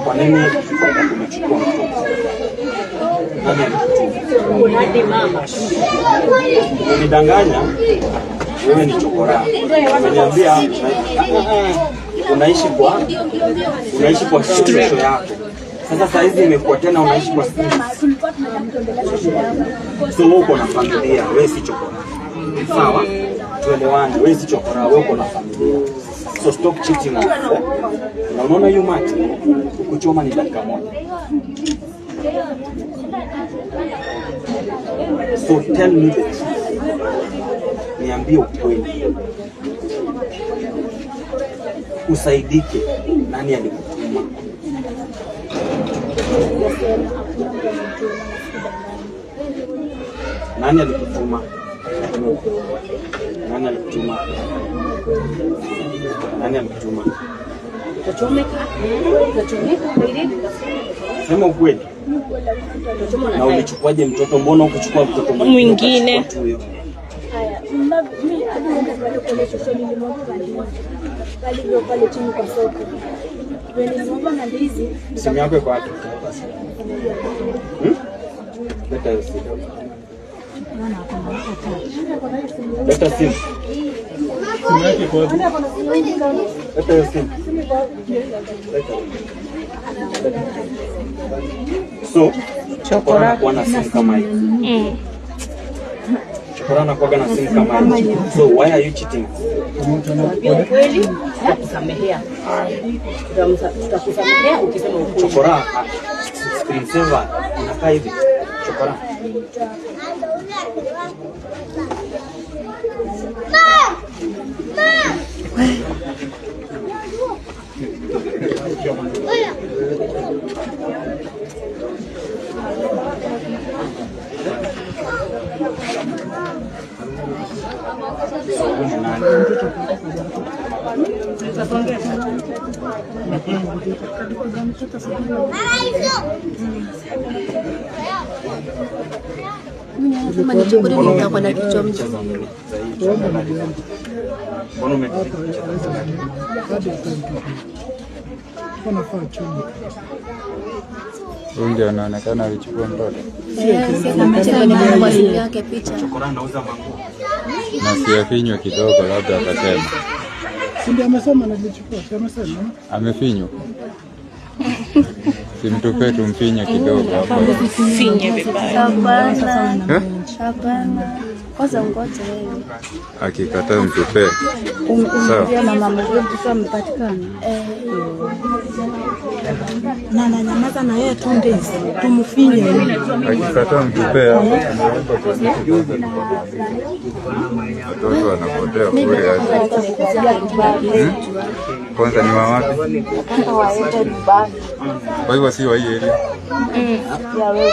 Kwa nini umechukua mtoto? Hadi mama. Unidanganya wewe ni chokora. Umeniambia unaishi kwa kesho yako. Sasa saa hizi imekuwa tena unaishi kwa siku. So uko na familia, wewe si chokora. Sawa? Tuelewane, wewe si chokora, wewe uko na familia. So stop cheating on us. Na unaona hiyo mati kuchoma ni dakika moja. So tell me the truth. Niambie ukweli. Usaidike. Nani alikutuma? Nani alikutuma? Nani alikutuma? Nani alikutuma? Sema ukweli. Na ulichukuaje mtoto? Mbona ukuchukua mtoto mwingine? Simu yako iko wapi? Leta simu. Simu yako iko wapi? Leta simu. So, chokora kwa na simu kama hii. Chokora na kwa na simu kama hii. So, why are you cheating? Kweli? Tutakusamehea. Tutakusamehea ukisema ukweli. Chokora, screen saver inakaa hivi. Chokora. Kama ni chokora nitakuwa na kichwa mzima. Huyu ndio anaonekana alichukua mtoto. Na siafinywa kidogo, labda atasema. Ndio amesema nilichukua, amesema. Amefinywa. Simtupe tumfinye kidogo hapo. Finye vibaya. Hapana. Kwanza ngoja wewe. Akikataa mtupe. Sawa. Mama mmoja tumepatikana. Na nyamaza na yeye tunde tumfinye. Akikataa mtupe hapo. Watoto wanapotea bure hata. Kwanza ni wa wapi? Kwa hivyo si wa hii area. Ya wewe.